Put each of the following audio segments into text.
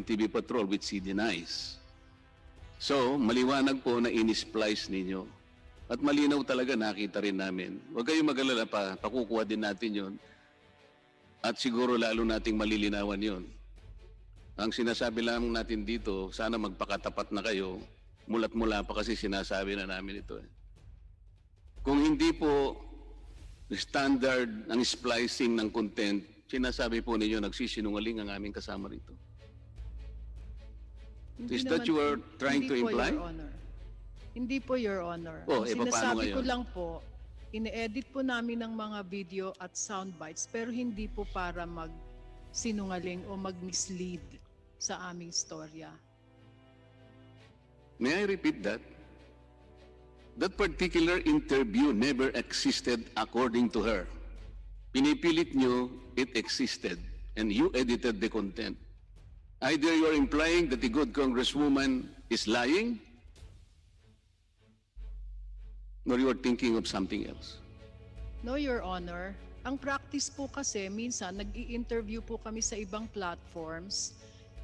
TV Patrol, which he denies. So, maliwanag po na in-splice ninyo. At malinaw talaga, nakita rin namin. Huwag kayong mag-alala pa, pakukuha din natin yon. At siguro lalo nating malilinawan yon. Ang sinasabi lang natin dito, sana magpakatapat na kayo, mulat mula pa kasi sinasabi na namin ito. Kung hindi po standard ang splicing ng content, sinasabi po ninyo nagsisinungaling ang aming kasama rito. Is that you are trying to imply? Hindi po, Your Honor. Oh, Ang sinasabi ko ngayon? lang po, ine-edit po namin ng mga video at sound bites, pero hindi po para mag-sinungaling o mag-mislead sa aming storya. May I repeat that? That particular interview never existed according to her. Pinipilit nyo, it existed, and you edited the content. Either you are implying that the good congresswoman is lying, or you are thinking of something else. No, Your Honor. Ang practice po kasi, minsan nag-i-interview po kami sa ibang platforms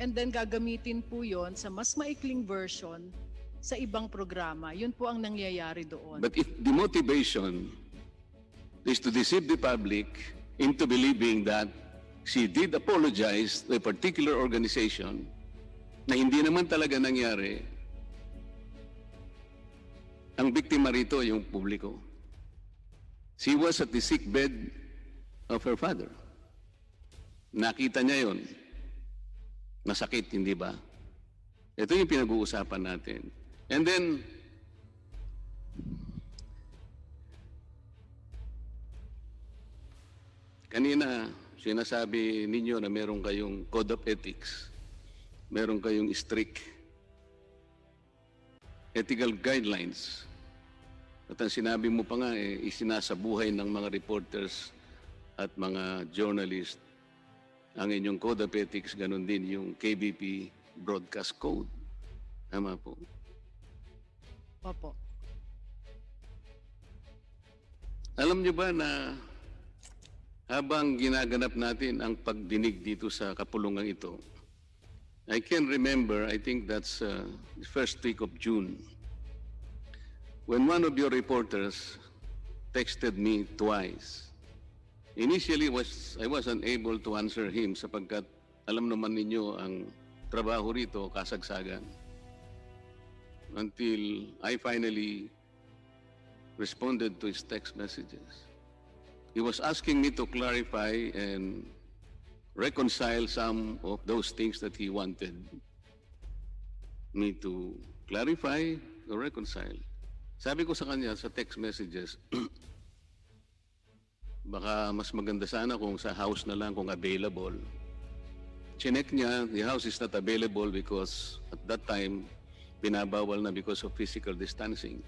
and then gagamitin po yon sa mas maikling version sa ibang programa. Yun po ang nangyayari doon. But if the motivation is to deceive the public into believing that she did apologize to a particular organization na hindi naman talaga nangyari, ang biktima rito yung publiko. She was at the sick bed of her father. Nakita niya yon. Masakit, hindi ba? Ito yung pinag-uusapan natin. And then, kanina, sinasabi ninyo na meron kayong code of ethics. Meron kayong strict ethical guidelines. At ang sinabi mo pa nga, isinasabuhay ng mga reporters at mga journalists ang inyong code of ethics, ganun din yung KBP broadcast code. Tama po. Opo. Alam niyo ba na habang ginaganap natin ang pagdinig dito sa kapulungan ito, I can remember, I think that's the first week of June, when one of your reporters texted me twice. Initially, I was unable to answer him sapagkat alam naman ninyo ang trabaho rito, kasagsagan. Until I finally responded to his text messages. He was asking me to clarify and reconcile some of those things that he wanted me to clarify or reconcile. Sabi ko sa kanya sa text messages, baka mas maganda sana kung sa house na lang kung available. Chinek niya, the house is not available because at that time, binabawal na because of physical distancing.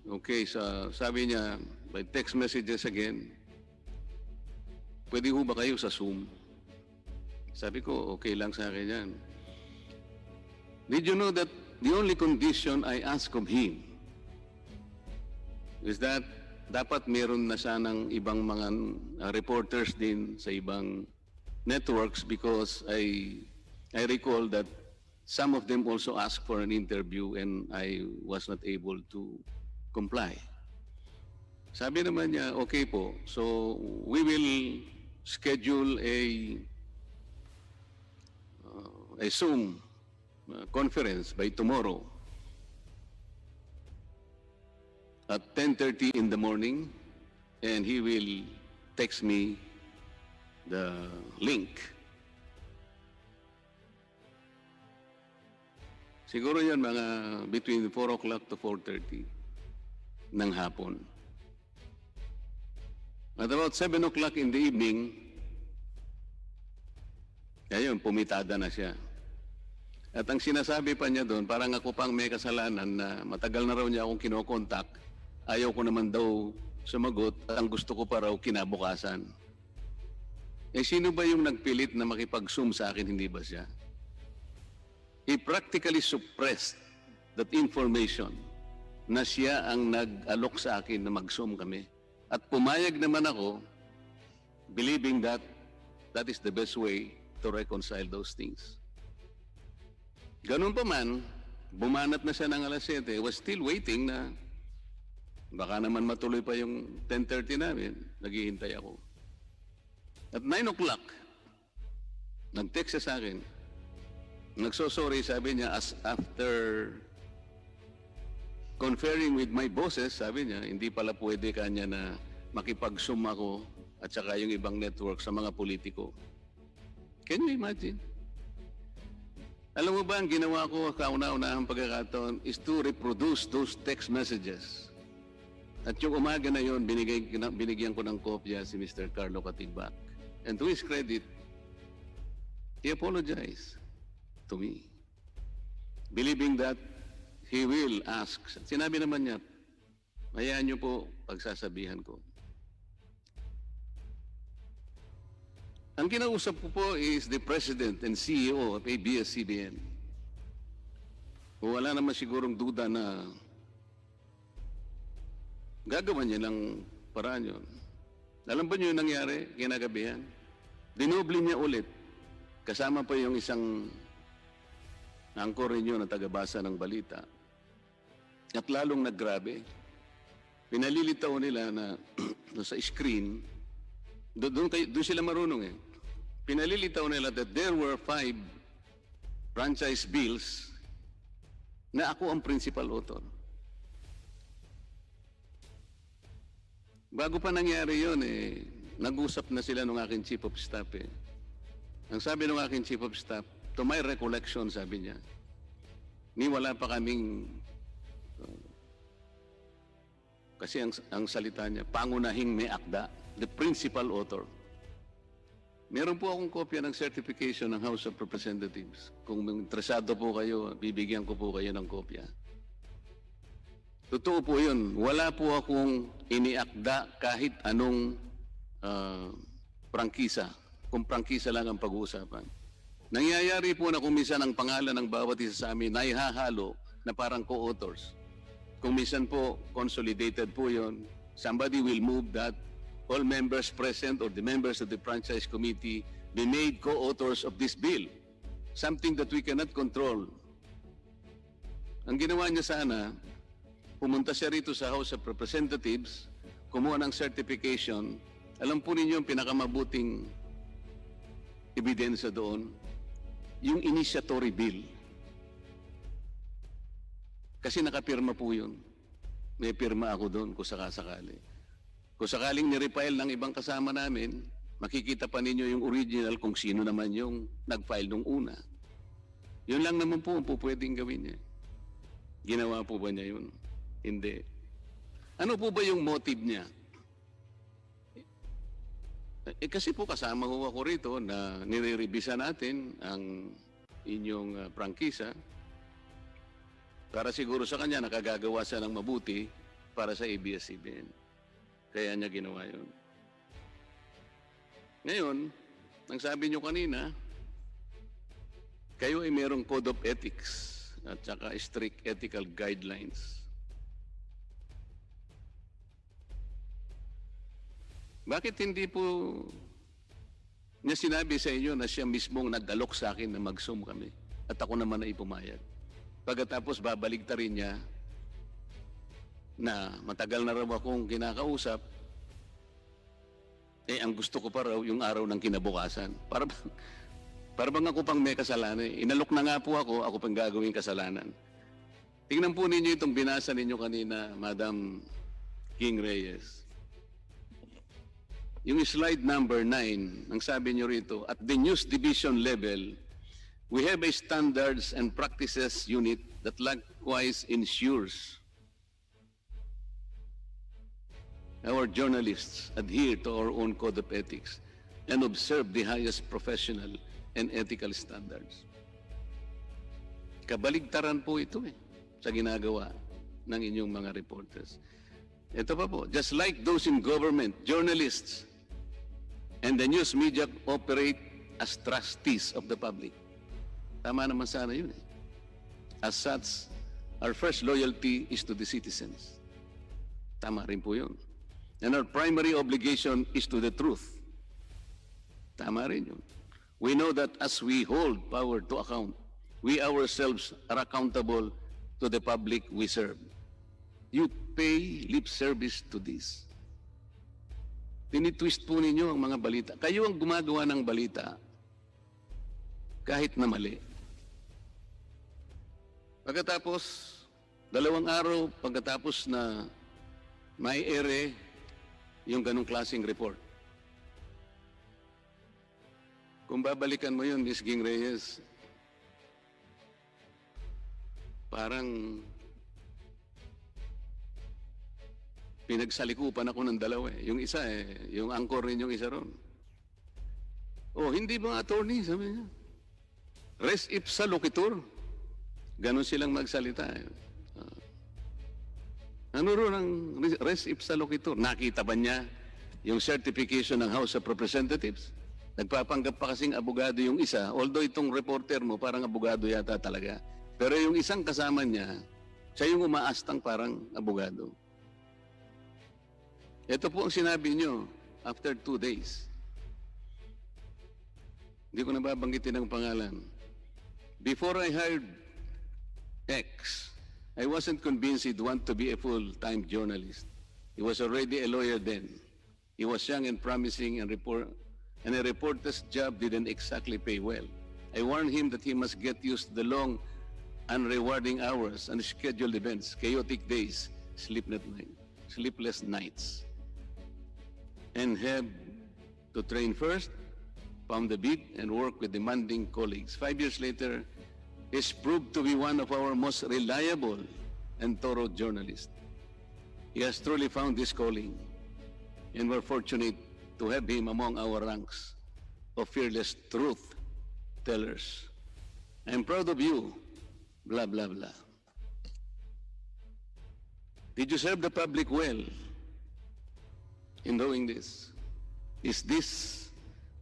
Okay, so sabi niya, by text messages again, pwede ho ba kayo sa Zoom? Sabi ko, okay lang sa akin yan. Did you know that the only condition I ask of him is that dapat meron na sanang ibang mga reporters din sa ibang networks because I recall that some of them also asked for an interview and I was not able to comply. Sabi naman niya, okay po, so we will schedule a Zoom conference by tomorrow at 10:30 in the morning and he will text me the link. Siguro yan mga between 4 o'clock to 4:30 ng hapon. At about 7 o'clock in the evening, ayun, pumitada na siya. At ang sinasabi pa niya doon, parang ako pang may kasalanan na matagal na raw niya akong kinokontak, ayaw ko naman daw sumagot, at ang gusto ko pa raw kinabukasan. Eh sino ba yung nagpilit na makipag-zoom sa akin, hindi ba siya? He practically suppressed that information na siya ang nag-alok sa akin na mag-zoom kami. At pumayag naman ako, believing that that is the best way to reconcile those things. Ganun pa man, bumanat na siya ng alas 7, was still waiting na baka naman matuloy pa yung 10:30 namin. Naghihintay ako. At 9 o'clock, nag-text siya sa akin. Nagsosorry, sabi niya, as after conferring with my bosses, sabi niya, hindi pala pwede kanya na makipag-zoom ako at saka yung ibang network sa mga politiko. Can you imagine? Alam mo ba, ang ginawa ko kauna-unahang pagkakataon is to reproduce those text messages. At yung umaga na yon, binigyan ko ng kopya si Mr. Carlo Katigbak. And to his credit, he apologized to me, believing that he will ask. Sinabi naman niya, hayaan niyo po pagsasabihan ko. Ang kinausap ko po is the President and CEO of ABS-CBN. Wala naman sigurong duda na gagawa niya ng paraan yun. Alam ba niyo yung nangyari kinagabihan? Dinoble niya ulit. Kasama pa yung isang angkor ninyo na tagabasa ng balita. At lalong naggrabe. Pinalilitaw nila na sa screen, doon sila marunong eh. Pinalilitaw nila that there were 5 franchise bills na ako ang principal author. Bago pa nangyari yun eh, nag-usap na sila ng aking chief of staff eh. Ang sabi ng aking chief of staff, to my recollection, sabi niya, ni wala pa kaming, kasi ang salita niya, pangunahing may akda, the principal author. Meron po akong kopya ng certification ng House of Representatives. Kung interesado po kayo, bibigyan ko po kayo ng kopya. Totoo po yun. Wala po akong iniakda kahit anong prangkisa. Kung prangkisa lang ang pag-uusapan. Nangyayari po na kung minsan ang pangalan ng bawat isa sa amin ay hahalo na parang co-authors. Kung minsan po, consolidated po yun. Somebody will move that all members present or the members of the franchise committee be made co-authors of this bill. Something that we cannot control. Ang ginawa niya sana, pumunta siya rito sa House of Representatives, kumuha ng certification. Alam po ninyo yung pinakamabuting ebidensya doon, yung initiatory bill. Kasi nakapirma po yun. May pirma ako doon kung sakasakali. Kung sakaling nirefile ng ibang kasama namin, makikita pa ninyo yung original kung sino naman yung nag-file nung una. Yun lang naman po ang pwedeng gawin niya. Ginawa po ba niya yun? Hindi. Ano po ba yung motive niya? Kasi po kasama ho ako rito na nire-revisa natin ang inyong prangkisa para siguro sa kanya nakagagawa siya ng mabuti para sa ABS-CBN. Kaya niya ginawa yun. Ngayon, ang sabi niyo kanina, kayo ay merong code of ethics at saka strict ethical guidelines. Bakit hindi po niya sinabi sa inyo na siya mismong nag-alok sa akin na mag-zoom kami at ako naman ay pumayag? Pagkatapos babaligtarin niya na matagal na raw akong kinakausap, ang gusto ko pa raw yung araw ng kinabukasan. Para bang ako pang may kasalanan. Inalok na nga po ako pang gagawing kasalanan. Tingnan po ninyo itong binasa ninyo kanina, Madam King Reyes. Yung slide number 9, ang sabi nyo rito, at the news division level, we have a standards and practices unit that likewise ensures our journalists adhere to our own code of ethics and observe the highest professional and ethical standards. Kabaligtaran po ito sa ginagawa ng inyong mga reporters. Ito pa po, just like those in government, journalists and the news media operate as trustees of the public. Tama naman sana yun. As such, our first loyalty is to the citizens. Tama rin po yun. And our primary obligation is to the truth. Tama rin yun. We know that as we hold power to account, We ourselves are accountable to the public we serve. You pay lip service to this. Tinitwist po ninyo ang mga balita. Kayo ang gumagawa ng balita kahit na mali. Pagkatapos, 2 araw pagkatapos na may ere yung ganong klaseng report. Kung babalikan mo yun, Ms. Ging Reyes, parang pinagsalikupan ako ng dalawa eh. Yung isa yung anchor rin yung isa ron. Oh, hindi mga attorney, sabi niya. Res ipsa loquitur. Ganon silang magsalita eh. Ano ron ang res ipsa loquitur? Nakita ba niya yung certification ng House of Representatives? Nagpapanggap pa kasing abogado yung isa, although itong reporter mo parang abogado yata talaga. Pero yung isang kasama niya, siya yung umaastang parang abogado. Ito po ang sinabi niyo after 2 days. Hindi ko nababanggitin ang pangalan. Before I hired X, I wasn't convinced he'd want to be a full-time journalist. He was already a lawyer then. He was young and promising, and a reporter's job didn't exactly pay well. I warned him that he must get used to the long, unrewarding hours, unscheduled events, chaotic days, sleepless nights, and have to train first, pound the beat, and work with demanding colleagues. 5 years later, he's proved to be one of our most reliable and thorough journalists. He has truly found his calling, and we're fortunate to have him among our ranks of fearless truth tellers. I'm proud of you, blah, blah, blah. Did you serve the public well in doing this? Is this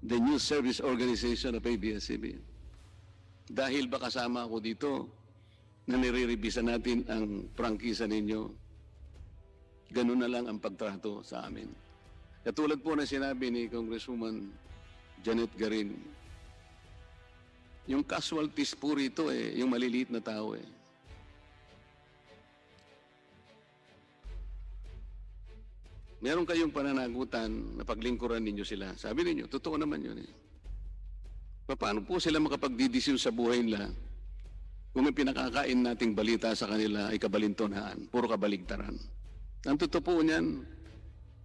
the new service organization of ABS-CBN? Dahil ba kasama ako dito na nire-revisa natin ang prangkisa ninyo, ganun na lang ang pagtrato sa amin. Katulad po na sinabi ni Congresswoman Janet Garin, yung casualties po rito yung maliliit na tao Meron kayong pananagutan na paglingkuran ninyo sila. Sabi ninyo, totoo naman yun Paano po sila makapagdidesisyon sa buhay nila kung may pinakakain nating balita sa kanila ay kabalintonaan, puro kabaligtaran? Ang totoo po niyan,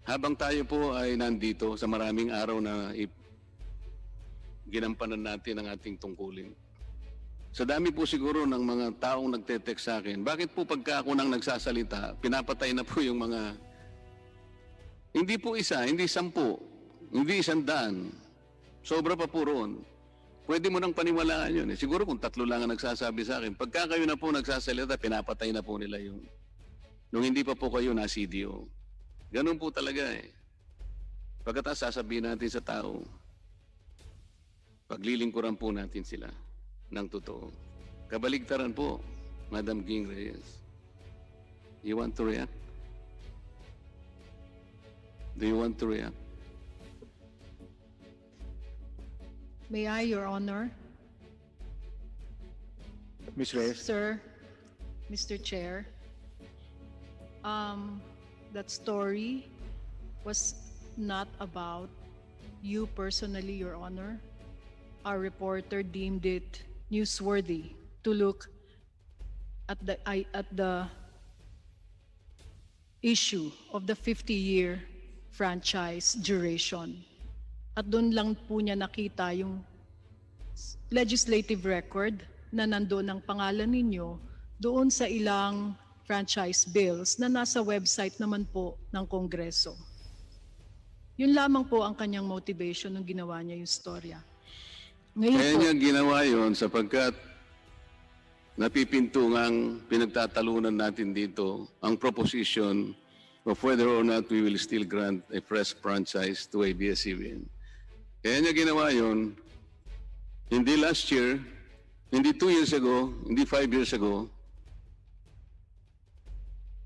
habang tayo po ay nandito sa maraming araw na ginampanan natin ang ating tungkulin. Sa dami po siguro ng mga taong nagte-text sa akin, bakit po pagka ako nang nagsasalita, pinapatay na po yung mga, hindi po isa, hindi 10, hindi 100, sobra pa po roon. Pwede mo nang paniwalaan yun Siguro kung 3 lang ang nagsasabi sa akin, pagka kayo na po nagsasalita, pinapatay na po nila yung, nung hindi pa po kayo na CDO. Ganun po talaga Pagkatapos sasabihin natin sa tao, paglilingkuran po natin sila ng totoo. Kabaligtaran po, Madam Ging Reyes. You want to react? Do you want to react? May I, Your Honor? Ms. Reyes. Sir, Mr. Chair, that story was not about you personally, Your Honor. Our reporter deemed it newsworthy to look at the issue of the 50-year franchise duration. At doon lang po niya nakita yung legislative record na nandoon ang pangalan ninyo doon sa ilang franchise bills na nasa website naman po ng Kongreso. Yun lamang po ang kanyang motivation nung ginawa niya yung storya. Ngayon Kaya po, niya ginawa yun sapagkat napipintungang pinagtatalunan natin dito ang proposition of whether or not we will still grant a fresh franchise to ABS-CBN. Kaya niya ginawa yun, hindi last year, hindi 2 years ago, hindi 5 years ago,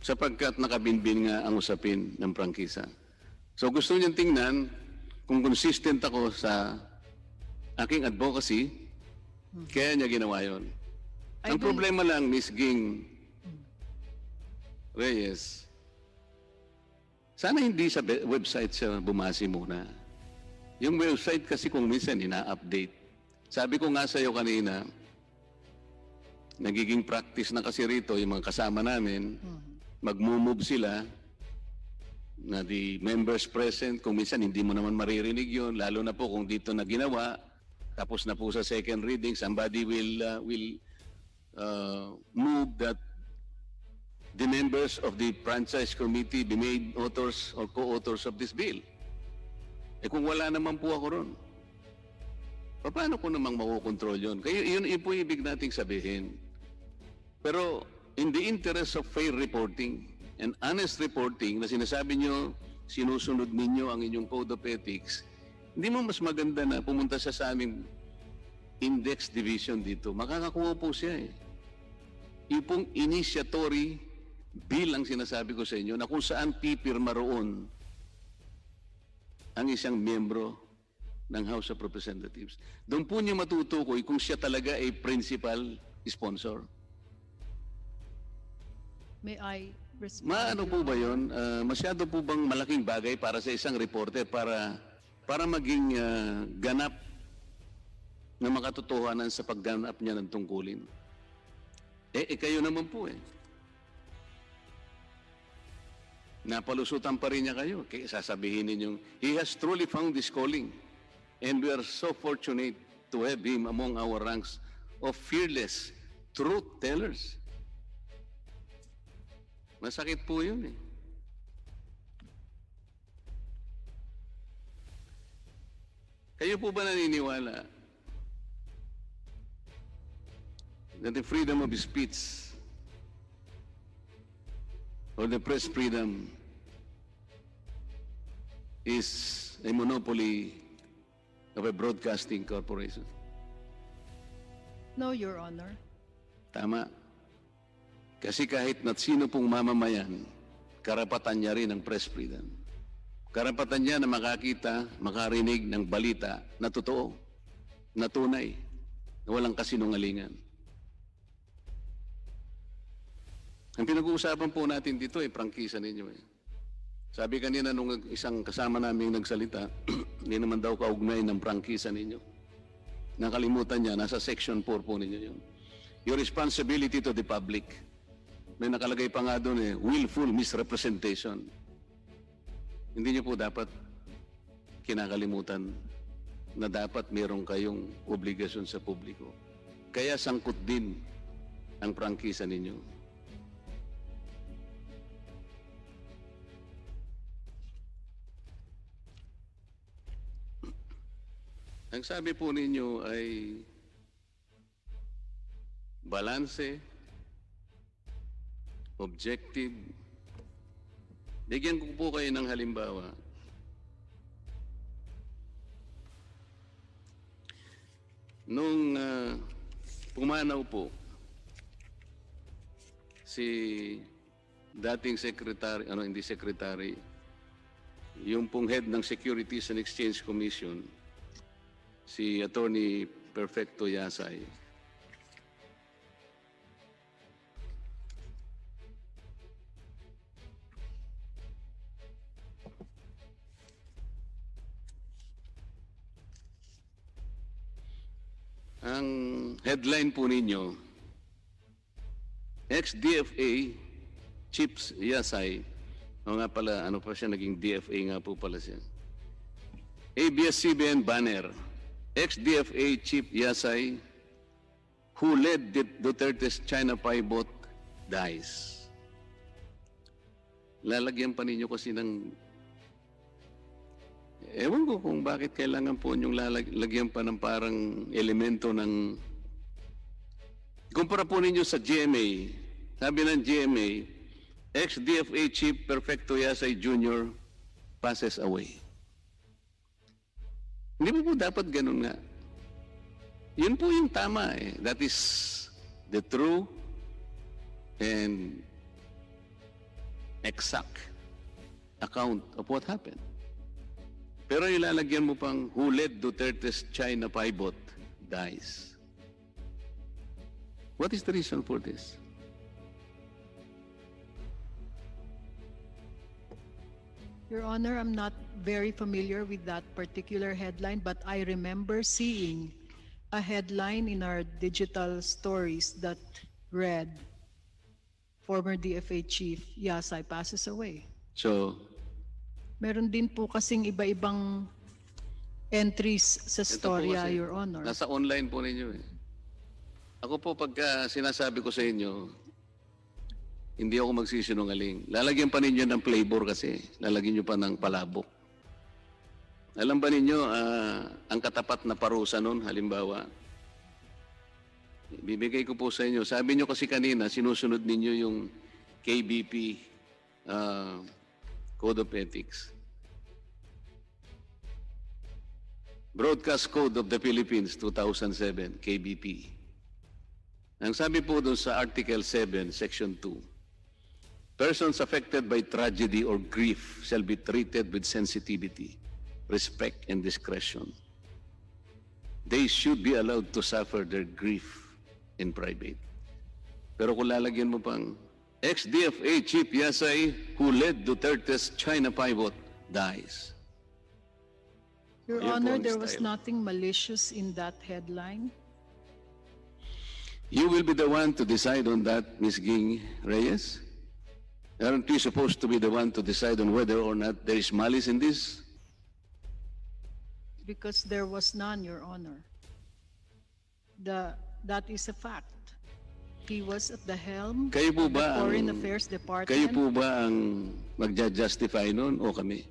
sapagkat nakabinbin nga ang usapin ng prangkisa. So gusto niyang tingnan kung consistent ako sa aking advocacy, kaya niya ginawa yun. I Ang will- problema lang, Ms. Ging Reyes, sana hindi sa website siya bumasi muna. Yung website kasi kung minsan ina-update. Sabi ko nga sa'yo kanina, nagiging practice na kasi rito yung mga kasama namin, mag-move sila na the members present, kung minsan hindi mo naman maririnig yun, lalo na po kung dito na ginawa, tapos na po sa second reading, somebody will move that the members of the franchise committee be made authors or co-authors of this bill. Eh kung wala naman po ako ron, paano ko namang makukontrol yun? Kaya yun po ibig nating sabihin. Pero in the interest of fair reporting and honest reporting na sinasabi nyo, sinusunod ninyo ang inyong code of ethics, hindi mo mas maganda na pumunta siya sa aming index division dito. Makakakuha po siya eh. Yung pong initiatory bill ang sinasabi ko sa inyo na kung saan pipirma roon ang isang miyembro ng House of Representatives. Doon po niyo matutukoy kung siya talaga ay principal sponsor. May I respond? Maano po ba yun? Masyado po bang malaking bagay para sa isang reporter para maging ganap na makatotohanan sa pagganap niya ng tungkulin? Kayo naman po eh. Napalusutan pa rin niya kayo. Kaya sasabihin ninyong, he has truly found this calling. And we are so fortunate to have him among our ranks of fearless truth tellers. Masakit po yun eh. Kayo po ba naniniwala that the freedom of speech or the press freedom is a monopoly of a broadcasting corporation? No, Your Honor. Tama. Kasi kahit na sino pong mamamayan, karapatan niya rin ang press freedom. Karapatan niya na makakita, makarinig ng balita na totoo, na tunay, na walang kasinungalingan. Ang pinag-uusapan po natin dito ay prangkisa ninyo eh. Sabi kanina nung isang kasama namin nagsalita, hindi naman daw kaugnay ng prangkisa ninyo. Nakalimutan niya, nasa section 4 po ninyo yun. Your responsibility to the public. May nakalagay pa nga doon eh, willful misrepresentation. Hindi niyo po dapat kinakalimutan na dapat meron kayong obligasyon sa publiko. Kaya sangkot din ang prangkisa ninyo. Ang sabi po ninyo ay balanse, objective. Bigyan ko po kayo ng halimbawa. Nung pumanaw po si dating secretary, hindi secretary, yung pong head ng Securities and Exchange Commission, si Attorney Perfecto Yasay. Ang headline po ninyo, ex-DFA Chips Yasay, o nga pala, ano pa siya, naging DFA nga po pala siya. ABS-CBN banner, ex-DFA Chief Yasay, who led Duterte's China pivot, dies. Lalagyan pa ninyo kasi ng... Ewan ko kung bakit kailangan po niyong lalagyan pa ng parang elemento ng... Kumpara po ninyo sa GMA. Sabi ng GMA, ex-DFA Chief Perfecto Yasay Jr. passes away. Hindi po dapat ganun nga. Yun po yung tama eh. That is the true and exact account of what happened. Pero ilalagyan mo pang who led Duterte's China pivot dies. What is the reason for this? Your Honor, I'm not very familiar with that particular headline, but I remember seeing a headline in our digital stories that read, former DFA Chief Yasay passes away. So, Meron din po kasing iba-ibang entries sa ito po storya, kasi, Your Honor. nasa online po ninyo eh. Ako po pagka sinasabi ko sa inyo, hindi ako magsisinungaling. Lalagyan pa ninyo ng flavor kasi. Lalagyan nyo pa ng palabok. Alam ba ninyo, ang katapat na parusa nun, halimbawa, bibigay ko po sa inyo. Sabi nyo kasi kanina, sinusunod ninyo yung KBP Code of Ethics. Broadcast Code of the Philippines, 2007, KBP. Ang sabi po doon sa Article 7, Section 2, persons affected by tragedy or grief shall be treated with sensitivity, respect, and discretion. They should be allowed to suffer their grief in private. Pero kung lalagyan mo pang, ex-DFA Chief Yasay, who led Duterte's China pivot, dies. Your Ayun po Honor, ang there was style. nothing malicious in that headline. You will be the one to decide on that, Ms. Ging Reyes? Aren't you supposed to be the one to decide on whether or not there is malice in this? Because there was none, Your Honor. That is a fact. He was at the helm Kayo po of the ba Foreign ang- Affairs Department. Kayo po ba ang magja-justify nun o kami?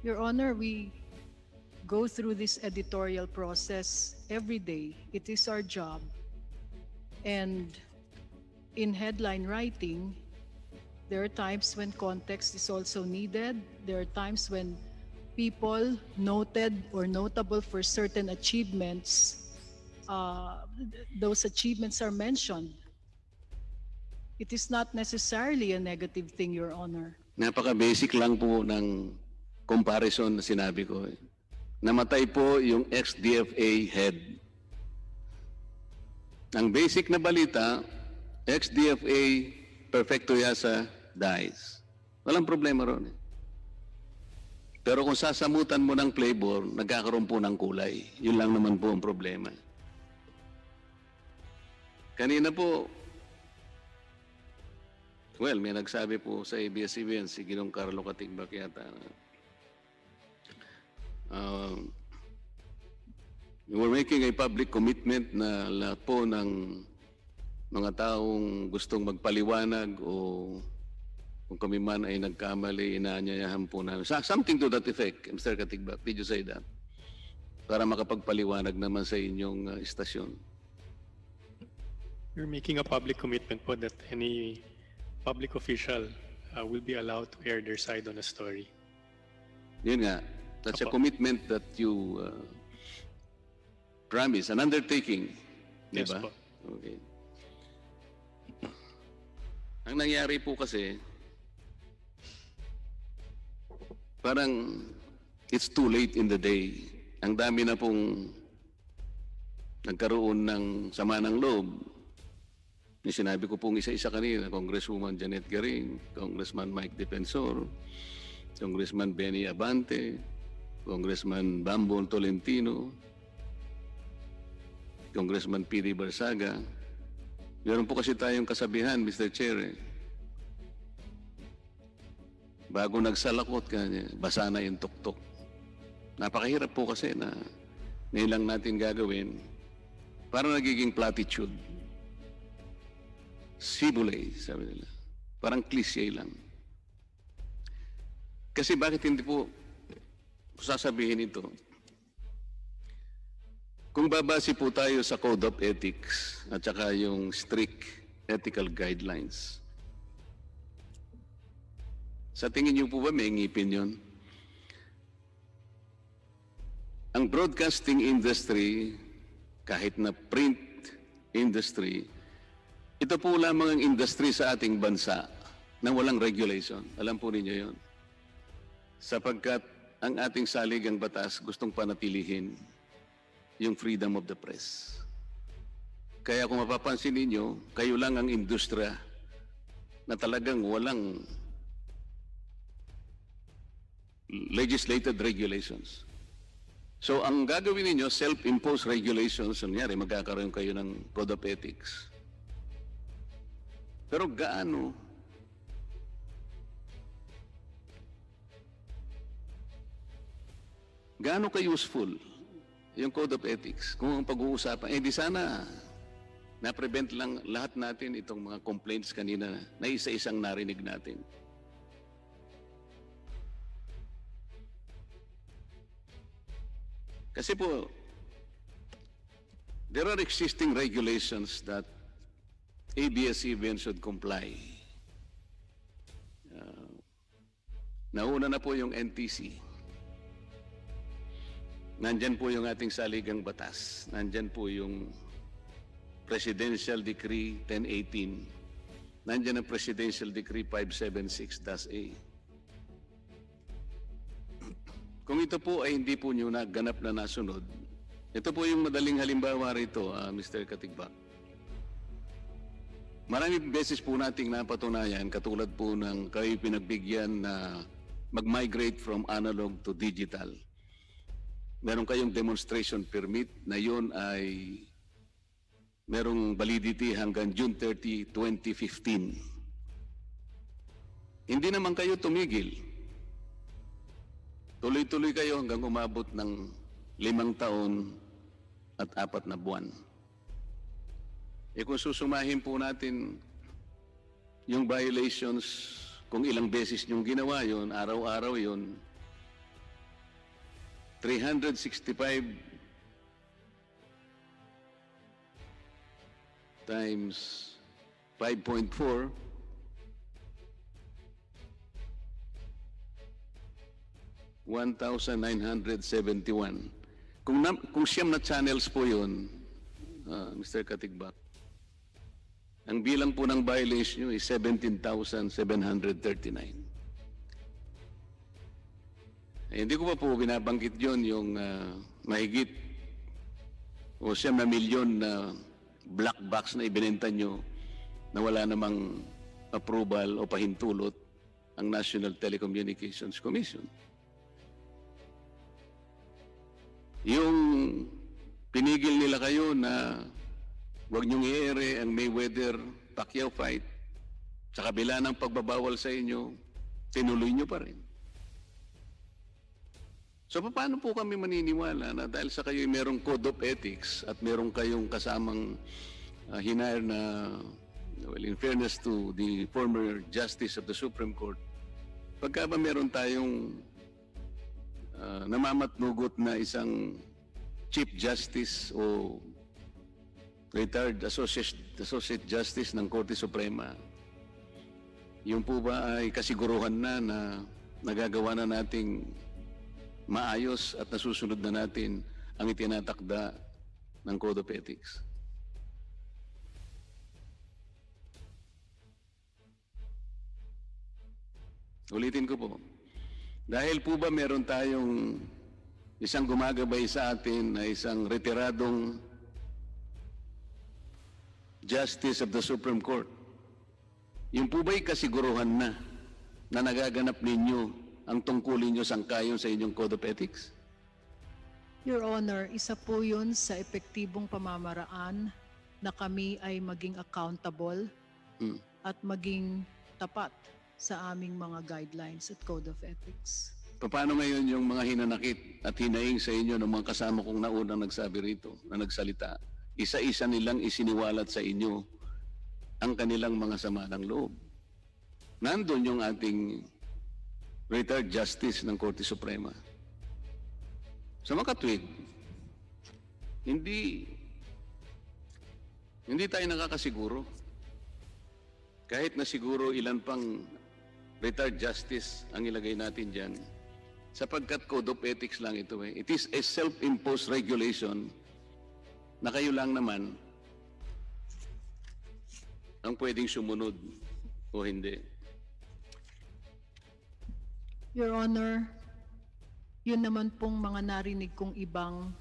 Your Honor, we go through this editorial process every day. It is our job. And in headline writing, there are times when context is also needed. There are times when people noted or notable for certain achievements, those achievements are mentioned. It is not necessarily a negative thing, Your Honor. Napaka-basic lang po ng comparison na sinabi ko. Namatay po yung ex-DFA head. Ang basic na balita, ex-DFA Perfecto Yasa dies. Walang problema ron. Pero kung sasamutan mo ng flavor, nagkakaroon po ng kulay. Yun lang naman po ang problema. Kanina po, well, may nagsabi po sa Abs-Cbn, si Ginong Carlo Katigbak yata, we're making a public commitment na lahat po ng mga taong gustong magpaliwanag o kung kami man ay nagkamali, inaanyayahan po namin. Something to that effect, Mr. Katigbak. Did you say that? Para makapagpaliwanag naman sa inyong istasyon. You're making a public commitment po that any public official will be allowed to air their side on a story. Yun nga. That's a Apo. commitment that you promise, an undertaking. Yes Diba? po. Okay. Ang nangyari po kasi, parang it's too late in the day. Ang dami na pong nagkaroon ng sama ng loob. Yung sinabi ko pong isa-isa kanina, Congresswoman Janet Garing, Congressman Mike Defensor, Congressman Benny Abante, Congressman Bambon Tolentino, Congressman P.D. Barsaga. Meron po kasi tayong kasabihan, Mr. Chair. Bago nagsalakot ka, basa na yung tuktok. Napakahirap po kasi na ngayon lang natin gagawin. Parang nagiging platitude. Sibulay, sabi nila. Parang cliche lang. Kasi bakit hindi po sasabihin ito? Kung babase po tayo sa Code of Ethics at saka yung strict ethical guidelines, sa tingin niyo po ba may ngipin yun? Ang broadcasting industry, kahit na print industry, ito po lamang ang industry sa ating bansa na walang regulation. Alam po ninyo yun. Sapagkat ang ating saligang batas gustong panatilihin yung freedom of the press. Kaya kung mapapansin ninyo, kayo lang ang industriya na talagang walang legislated regulations. So ang gagawin ninyo, self-imposed regulations, nangyari, magkakaroon kayo ng Code of Ethics. Pero gaano ka-useful yung Code of Ethics kung ang pag-uusapan, di sana na-prevent lang lahat natin itong mga complaints kanina na isa-isang narinig natin. Kasi po, there are existing regulations that ABS-CBN should comply. Nauna na po yung NTC. Nandyan po yung ating saligang batas. Nandyan po yung Presidential Decree 1018. Nandyan ang Presidential Decree 576-A. Kung ito po ay hindi po nyo naganap na nasunod, ito po yung madaling halimbawa rito, Mr. Katigbak. Maraming beses po nating napatunayan, katulad po ng kayo pinagbigyan na mag-migrate from analog to digital. Meron kayong demonstration permit na yun ay merong validity hanggang June 30, 2015. Hindi naman kayo tumigil. Tuloy-tuloy kayo hanggang umabot ng 5 taon at 4 na buwan. Kung susumahin po natin yung violations, kung ilang beses niyong ginawa yun, araw-araw yun, 365 times 5.4, $1,971. Kung siyam na channels po yun, Mr. Katigbak, ang bilang po ng violation nyo is 17,739. Hindi ko pa po binabanggit yun yung mahigit o 9 milyon na black box na ibinenta nyo na wala namang approval o pahintulot ang National Telecommunications Commission. Yung pinigil nila kayo na huwag niyong i-ere ang Mayweather-Pacquiao fight, sa kabila ng pagbabawal sa inyo, tinuloy niyo pa rin. So paano po kami maniniwala na dahil sa kayo merong Code of Ethics at meron kayong kasamang hinire na, well, in fairness to the former Justice of the Supreme Court, pagka ba meron tayong namamatnugot na isang Chief Justice o retired Associate Justice ng Korte Suprema, yun po ba ay kasiguruhan na nagagawa na nating maayos at nasusunod na natin ang itinatakda ng Code of Ethics? Ulitin ko po. Dahil po ba meron tayong isang gumagabay sa atin na isang retiradong Justice of the Supreme Court, yung po ba'y kasiguruhan na nagaganap ninyo ang tungkulin nyo sangkayon sa inyong Code of Ethics? Your Honor, isa po yun sa epektibong pamamaraan na kami ay maging accountable at maging tapat sa aming mga guidelines at Code of Ethics. Paano ngayon yung mga hinanakit at hinaing sa inyo ng mga kasama kong naunang nagsabi rito, na nagsalita, isa-isa nilang isiniwalat sa inyo ang kanilang mga sama ng loob? Nandun yung ating retired Justice ng Korte Suprema. Sa makatwid, hindi tayo nakakasiguro. Kahit na siguro ilan pang retired justice ang ilagay natin dyan, sapagkat Code of Ethics lang ito eh. It is a self-imposed regulation na kayo lang naman ang pwedeng sumunod o hindi. Your Honor, yun naman pong mga narinig kong ibang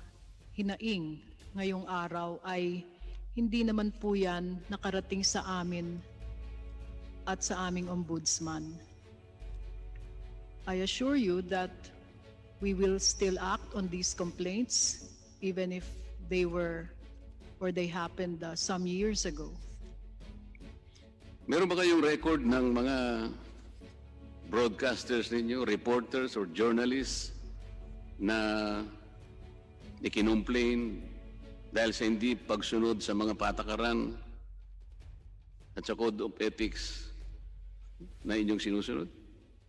hinaing ngayong araw ay hindi naman po yan nakarating sa amin at sa aming ombudsman. I assure you that we will still act on these complaints even if they were or they happened some years ago. Meron ba kayong record ng mga broadcasters ninyo, reporters or journalists na ikinomplain dahil sa hindi pagsunod sa mga patakaran at sa Code of Ethics na inyong sinusunod?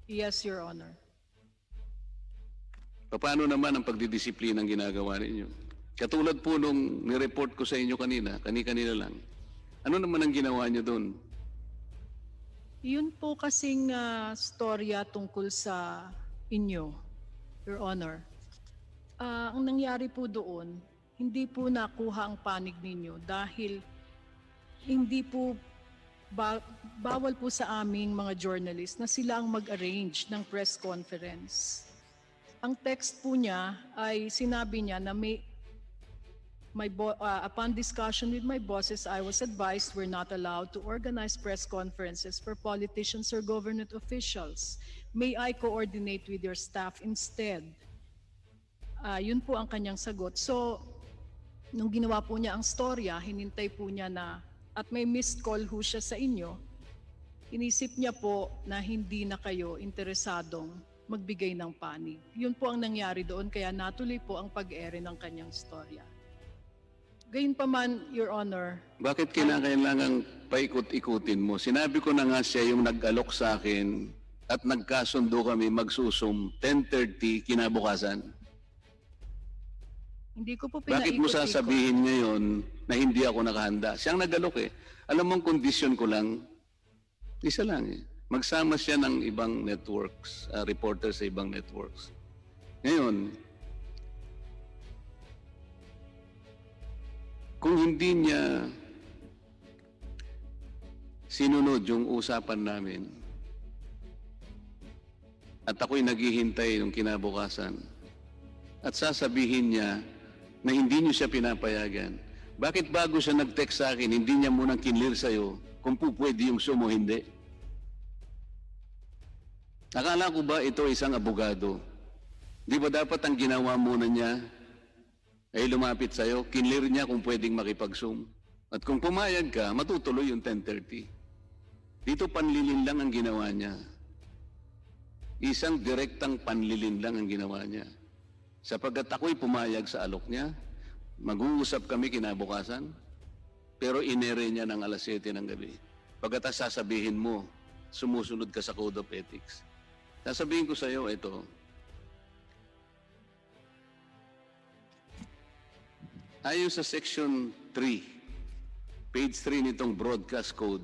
Yes, Your Honor. Paano naman ang pagdidisiplina ang ginagawa ninyo? Katulad po nung nireport ko sa inyo kanina, kani-kanina lang. Ano naman ang ginawa nyo doon? Yun po kasing storya tungkol sa inyo, Your Honor. Ang nangyari po doon, hindi po nakuha ang panig ninyo dahil hindi po bawal po sa aming mga journalist na sila ang mag-arrange ng press conference. Ang text po niya ay sinabi niya na upon discussion with my bosses, I was advised we're not allowed to organize press conferences for politicians or government officials. May I coordinate with your staff instead? Yun po ang kanyang sagot. So, nung ginawa po niya ang storya, hinintay po niya na, at may missed call ho siya sa inyo, inisip niya po na hindi na kayo interesadong magbigay ng panig. Yun po ang nangyari doon, kaya natuloy po ang pag-ere ng kanyang storya. Gayunpaman, Your Honor. Bakit kinakailangang paikot-ikutin mo? Sinabi ko na nga siya yung nag-alok sa akin at nagkasundo kami magsusum 10:30 kinabukasan. Hindi ko po Bakit mo sasabihin ngayon na hindi ako nakahanda? Siyang nag-alok eh. Alam mong kondisyon ko lang, isa lang eh. Magsama siya ng ibang networks, reporters sa ibang networks. Ngayon, kung hindi niya sinunod yung usapan namin at ako'y naghihintay ng kinabukasan at sasabihin niya na hindi niyo siya pinapayagan, bakit bago siya nag-text sa akin, hindi niya munang kinlear sa'yo kung pwede yung sumo hindi? Akala ko ba ito isang abogado? Di ba dapat ang ginawa muna niya ay lumapit sa'yo, kinlear niya kung pwedeng makipag-zoom. At kung pumayag ka, matutuloy yung 10:30. Dito panlilin lang ang ginawa niya. Isang direktang panlilin lang ang ginawa niya. Sapagkat ako'y pumayag sa alok niya, mag-uusap kami kinabukasan, pero inere niya ng alas 7 ng gabi. Pagkatas sasabihin mo, sumusunod ka sa Code of Ethics. Sasabihin ko sa iyo, ito, ayon sa Section 3, page 3 nitong Broadcast Code,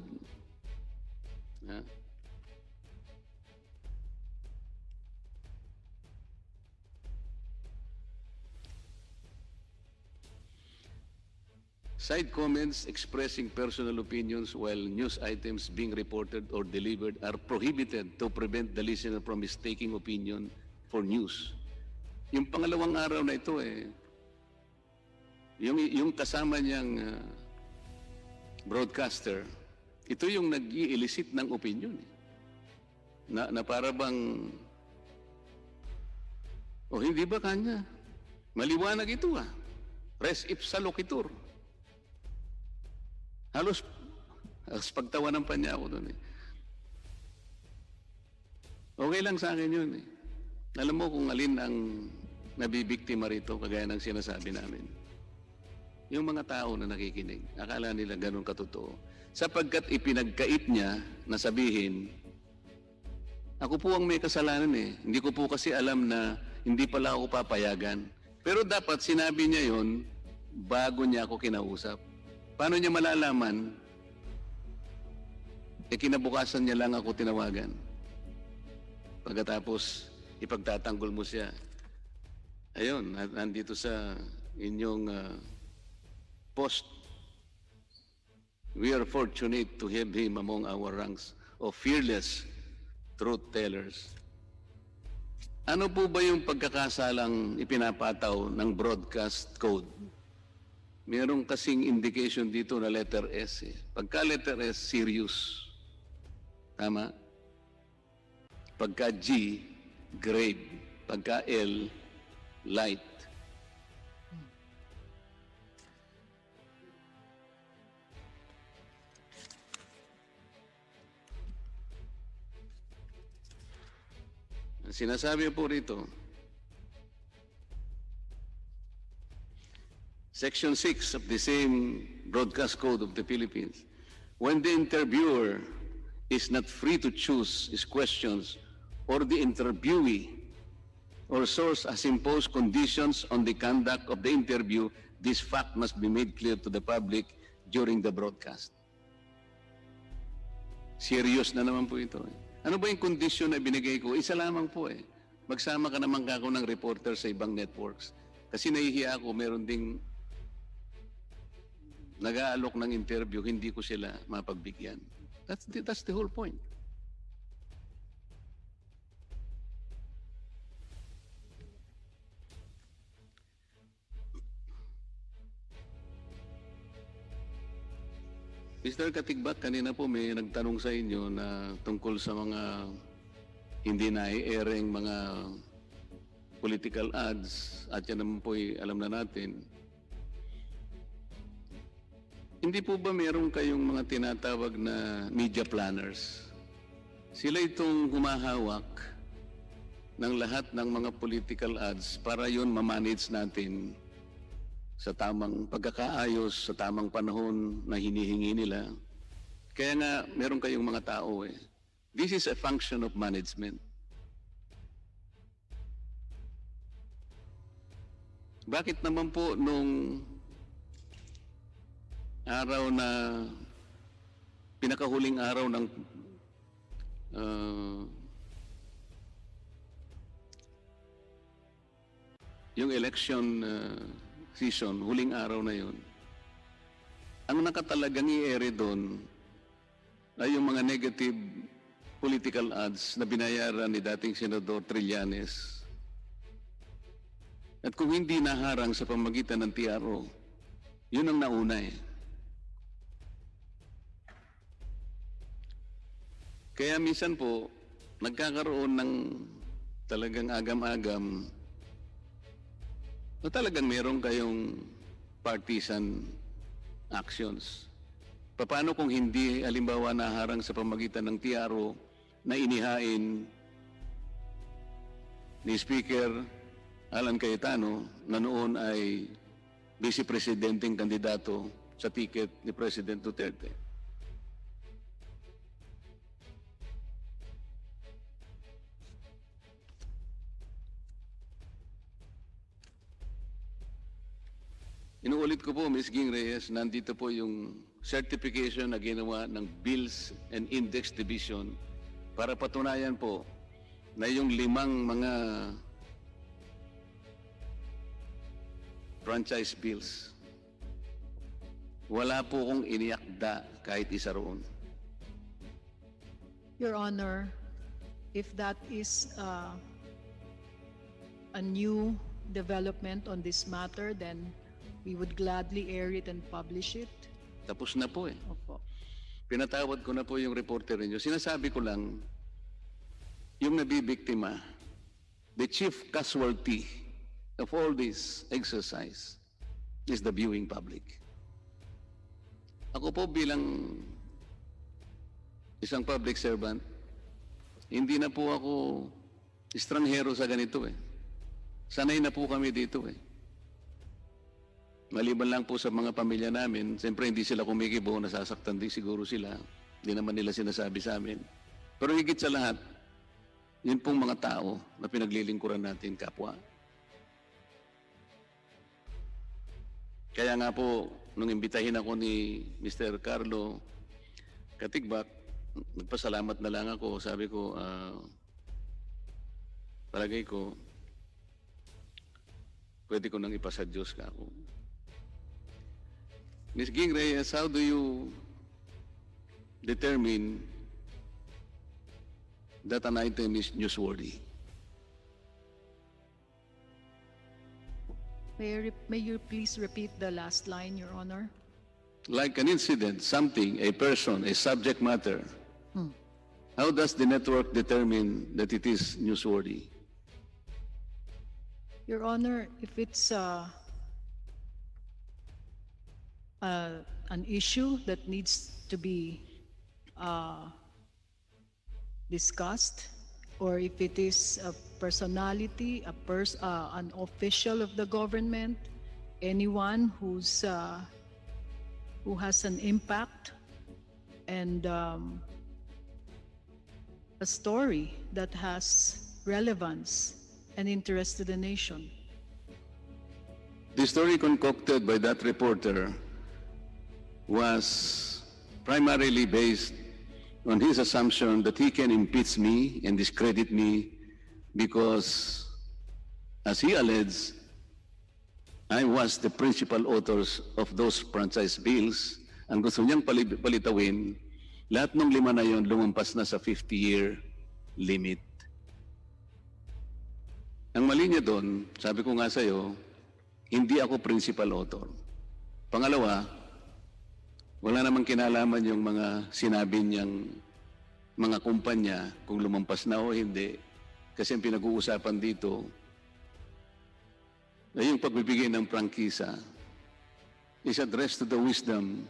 side comments expressing personal opinions while news items being reported or delivered are prohibited to prevent the listener from mistaking opinion for news. Yung pangalawang araw na ito yung kasama niyang broadcaster, ito yung nag-i-elicit ng opinion. Na para bang, hindi ba kanya? Maliwanag ito res ipsa loquitur. Halos pagtawanan pa niya ako doon Okay lang sa akin yun Alam mo kung alin ang nabibiktima rito, kagaya ng sinasabi namin. Yung mga tao na nakikinig, akala nila ganun katotoo. Sapagkat ipinagkait niya na sabihin, ako po ang may kasalanan Hindi ko po kasi alam na hindi pala ako papayagan. Pero dapat sinabi niya yon bago niya ako kinausap. Paano niya malalaman? Kinabukasan niya lang ako tinawagan. Pagkatapos, ipagtatanggol mo siya. Ayun, nandito sa inyong post. We are fortunate to have him among our ranks of fearless truth tellers. Ano po ba yung pagkakasalang ipinapataw ng broadcast code? Merong kasing indication dito na letter S. Pagka letter S, serious. Tama? Pagka G, grave. Pagka L, light. Ang sinasabi po rito, Section 6 of the same Broadcast Code of the Philippines, when the interviewer is not free to choose his questions or the interviewee or source has imposed conditions on the conduct of the interview, this fact must be made clear to the public during the broadcast. Serious na naman po ito. Ano ba yung kondisyon na binigay ko? Isa lamang po eh. Magsama ka naman kako ng reporter sa ibang networks. Kasi nahihiya ako, meron ding nag-aalok ng interview, hindi ko sila mapagbigyan. That's the whole point. Mr. Katigbak, kanina po may nagtanong sa inyo na tungkol sa mga hindi na-i-airing mga political ads at yan naman po alam na natin. Hindi po ba meron kayong mga tinatawag na media planners? Sila itong humahawak ng lahat ng mga political ads para yun ma-manage natin sa tamang pagkakaayos, sa tamang panahon na hinihingi nila. Kaya nga, meron kayong mga tao eh. This is a function of management. Bakit naman po nung araw na pinakahuling araw ng yung election season, huling araw na yun, ang nakatalagang i-ere doon ay yung mga negative political ads na binayaran ni dating Senador Trillanes. At kung hindi naharang sa pamagitan ng TRO, yun ang nauna eh. Kaya minsan po, nagkakaroon ng talagang agam-agam o talagang meron kayong partisan actions. Paano kung hindi, halimbawa, naharang sa pamagitan ng TRO na inihain ni Speaker Alan Cayetano na noon ay Vice Presidenteng kandidato sa ticket ni President Duterte? Inuulit ko po, Ms. Ging Reyes, nandito po yung certification na ginawa ng Bills and Index Division para patunayan po na yung 5 mga franchise bills, wala po kong iniakda kahit isa roon. Your Honor, if that is a new development on this matter, then we would gladly air it and publish it. Tapos na po eh. Opo. Pinatawad ko na po yung reporter ninyo. Sinasabi ko lang, yung nabibiktima, the chief casualty of all this exercise is the viewing public. Ako po bilang isang public servant, hindi na po ako estranghero sa ganito eh. Sanay na po kami dito eh. Maliban lang po sa mga pamilya namin, siyempre hindi sila kumikibo, nasasaktan din siguro sila. Hindi naman nila sinasabi sa amin. Pero higit sa lahat, yun pong mga tao na pinaglilingkuran natin kapwa. Kaya nga po, nung imbitahin ako ni Mr. Carlo Katigbak, nagpasalamat na lang ako. Sabi ko, palagay ko, pwede ko nang ipasa Diyos ka ako. Ms. Ging Reyes, how do you determine that an item is newsworthy? May you please repeat the last line, Your Honor? Like an incident, something, a person, a subject matter. How does the network determine that it is newsworthy? Your Honor, if it's an issue that needs to be discussed, or if it is a personality, an official of the government, anyone who has an impact, and a story that has relevance and interest to the nation. The story concocted by that reporter was primarily based on his assumption that he can impeach me and discredit me because, as he alleged, I was the principal authors of those franchise bills. Ang gusto niyang palitawin, lahat ng 5 na yon lumampas na sa 50-year limit. Ang mali niya doon, sabi ko nga sa'yo, hindi ako principal author. Pangalawa, wala namang kinalaman yung mga sinabi niyang mga kumpanya kung lumampas na o hindi. Kasi ang pinag-uusapan dito ay yung pagbibigay ng prangkisa is addressed to the wisdom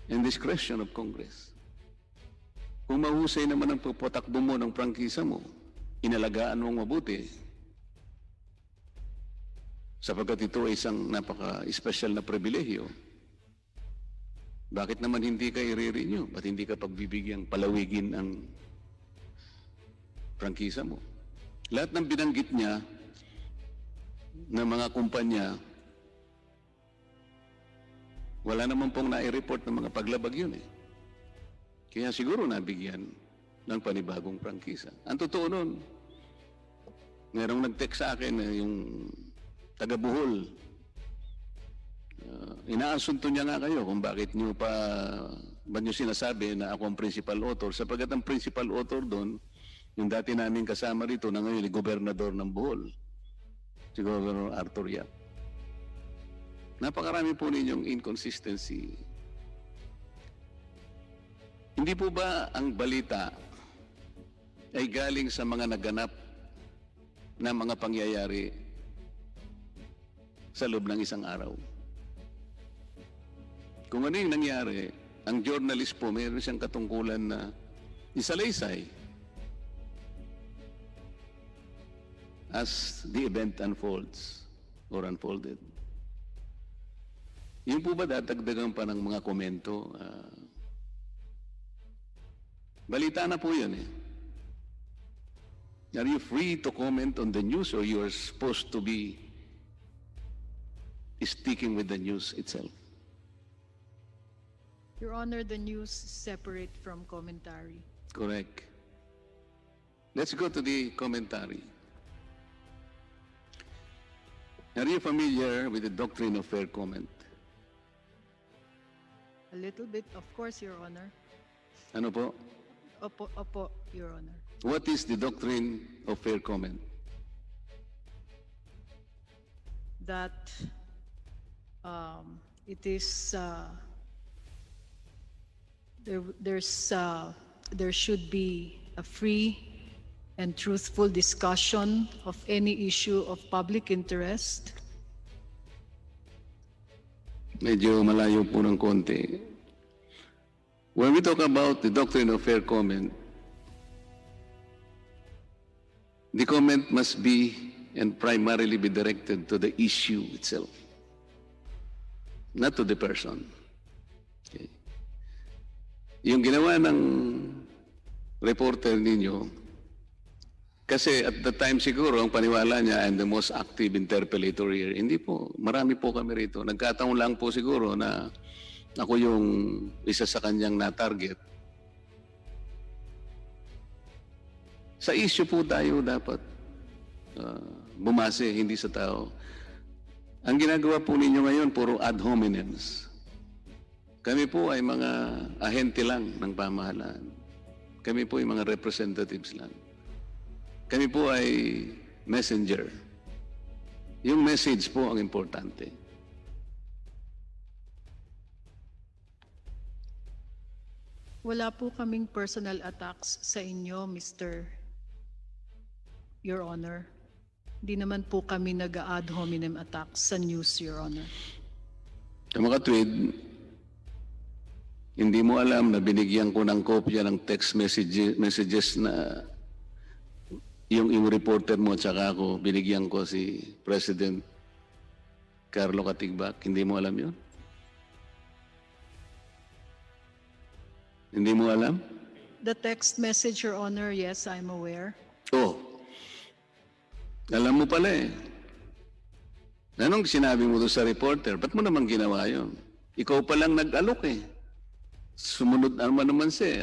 and discretion of Congress. Kung mahusay naman ang pagpatakbo mo ng prangkisa mo, inalagaan mong mabuti, sapagkat ito ay isang napaka-special na pribilehyo, bakit naman hindi ka i-renew? Ba't hindi ka pagbibigyang palawigin ang prangkisa mo? Lahat ng binanggit niya na mga kumpanya, wala naman pong nai-report ng mga paglabag yun eh. Kaya siguro nabigyan ng panibagong prangkisa. Ang totoo nun, merong nag-text sa akin yung taga Bohol. Inaasunto niya nga kayo kung bakit nyo sinasabi na ako ang principal author, sapagkat ang principal author doon, yung dati namin kasama rito na ngayon, gobernador ng Bohol, si Governor Arthur Yap. Napakarami po ninyong inconsistency. Hindi po ba ang balita ay galing sa mga naganap na mga pangyayari sa loob ng isang araw? Kung ano yung nangyari, ang journalist po, mayroon siyang katungkulan na isalaysay as the event unfolds or unfolded. Yun po ba dadagdagan pa ng mga komento? Balita na po yun eh. Are you free to comment on the news or you are supposed to be sticking with the news itself? Your Honor, the news is separate from commentary. Correct. Let's go to the commentary. Are you familiar with the doctrine of fair comment? A little bit, of course, Your Honor. Ano po? Opo, Your Honor. What is the doctrine of fair comment? That it is there should be a free and truthful discussion of any issue of public interest. Medyo malayo po ng konti. When we talk about the doctrine of fair comment, the comment must be and primarily be directed to the issue itself, not to the person. Okay. Yung ginawa ng reporter ninyo, kasi at the time siguro, ang paniwala niya, I'm the most active interpellator here. Hindi po. Marami po kami rito. Nagkataon lang po siguro na ako yung isa sa kanyang na-target. Sa issue po tayo dapat bumase, hindi sa tao. Ang ginagawa po ninyo ngayon, puro ad hominems. Kami po ay mga ahente lang ng pamahalaan. Kami po ay mga representatives lang. Kami po ay messenger. Yung message po ang importante. Wala po kaming personal attacks sa inyo, Your Honor. Di naman po kami nag-ad hominem attacks sa news, Your Honor. Sa mga tweet, hindi mo alam na binigyan ko ng kopya ng text messages na yung reporter mo at saka ako, binigyan ko si President Carlo Katigbak. Hindi mo alam yun? Hindi mo alam? The text message, Your Honor, yes, I'm aware. Oh. Alam mo pala eh. Anong sinabi mo doon sa reporter? Ba't mo naman ginawa yun? Ikaw pa lang nag-alok eh. Sumunod naman siya,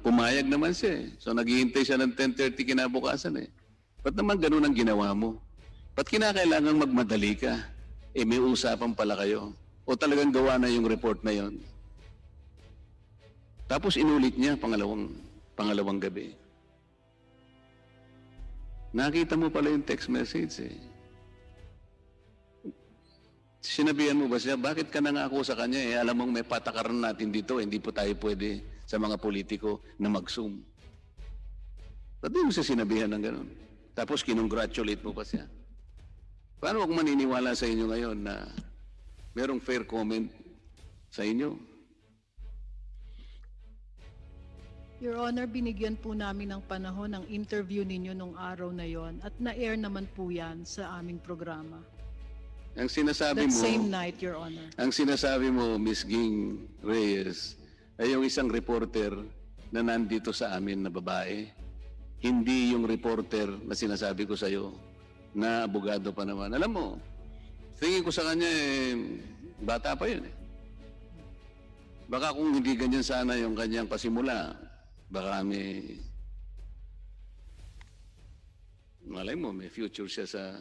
pumayag naman siya. So naghihintay siya ng 10:30 kinabukasan eh. Ba't naman ganun ang ginawa mo? Ba't kinakailangang magmadali ka? Eh may usapan pala kayo. O talagang gawa na yung report na yon. Tapos inulit niya pangalawang gabi. Nakita mo pala yung text message eh. Sinabihan mo ba siya, bakit ka nangako sa kanya eh? Alam mong may patakaran natin dito, hindi po tayo pwede sa mga politiko na mag-zoom. Ba't mo siya sinabihan ng gano'n? Tapos kinongratulate mo pa siya. Paano ako maniniwala sa inyo ngayon na merong fair comment sa inyo? Your Honor, binigyan po namin ng panahon ng interview ninyo nung araw na yon at na-air naman po yan sa aming programa. Ang sinasabi That mo, same night, Your Honor. ang sinasabi mo, Ms. Ging Reyes, ay yung isang reporter na nandito sa amin na babae. Hindi yung reporter na sinasabi ko sa'yo na abogado pa naman. Alam mo, tingin ko sa kanya bata pa yun eh. Baka kung hindi ganyan sana yung kanyang pasimula, baka malay mo, may future siya sa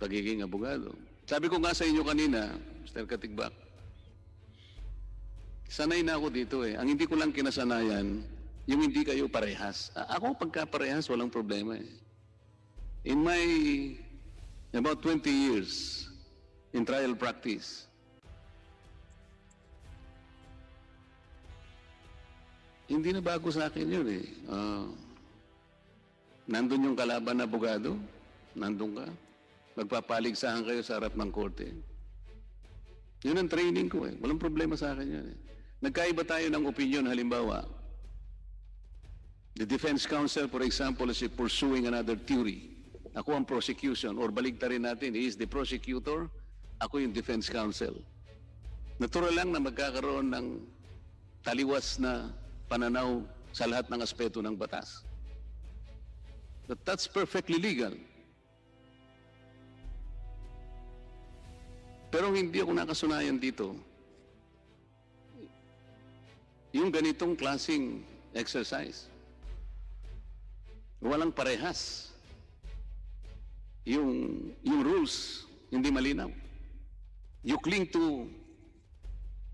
pagiging abogado. Sabi ko nga sa inyo kanina, Mr. Katigbak, sanay na ako dito eh. Ang hindi ko lang kinasanayan, yung hindi kayo parehas. Ako pagka parehas, walang problema eh. In my about 20 years in trial practice, hindi na bago sa akin yun eh. Nandun yung kalaban na abogado, nandun ka. Magpapaligsahan kayo sa harap ng korte. Yun ang training ko eh. Walang problema sa akin yun eh. Nagkaiba tayo ng opinion, halimbawa. The defense counsel, for example, is pursuing another theory. Ako ang prosecution, or baligtarin natin, he is the prosecutor, ako yung defense counsel. Natural lang na magkakaroon ng taliwas na pananaw sa lahat ng aspeto ng batas. But that's perfectly legal. Pero hindi ako nakasunayan dito. Yung ganitong klaseng exercise. Walang parehas. Yung rules, hindi malinaw. You cling to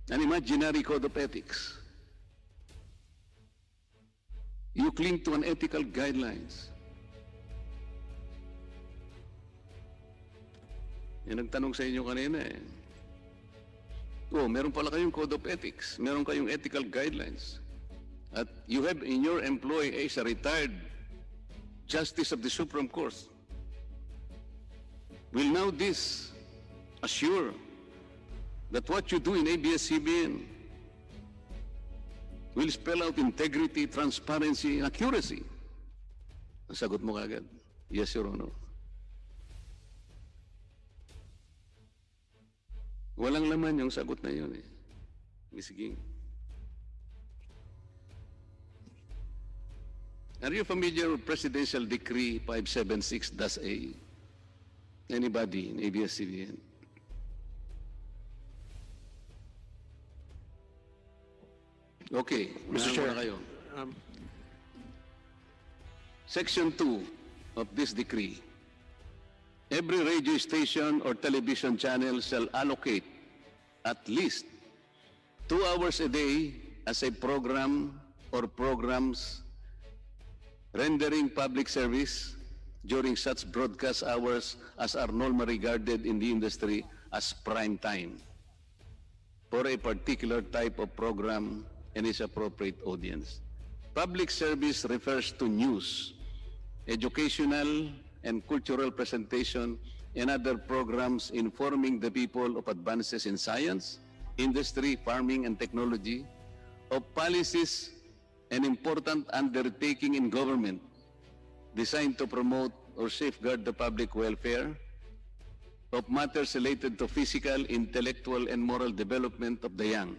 an imaginary code of ethics. You cling to unethical guidelines. Yan nagtanong sa inyo kanina eh. Meron pala kayong code of ethics. Meron kayong ethical guidelines. At you have in your employee a retired Justice of the Supreme Court. Will now this assure that what you do in Abs-Cbn will spell out integrity, transparency, and accuracy? Ang sagot mo kagad, yes, Your Honor. Walang laman yung sagot na yun eh, Ms. Ging. Are you familiar with Presidential Decree 576-A? Anybody in Abs-Cbn? Okay, Mr. Chair, kayo. Section 2 of this decree. Every radio station or television channel shall allocate at least 2 hours a day as a program or programs rendering public service during such broadcast hours as are normally regarded in the industry as prime time for a particular type of program and its appropriate audience. Public service refers to news, educational and cultural presentation, and other programs informing the people of advances in science, industry, farming, and technology, of policies and important undertaking in government designed to promote or safeguard the public welfare, of matters related to physical, intellectual, and moral development of the young,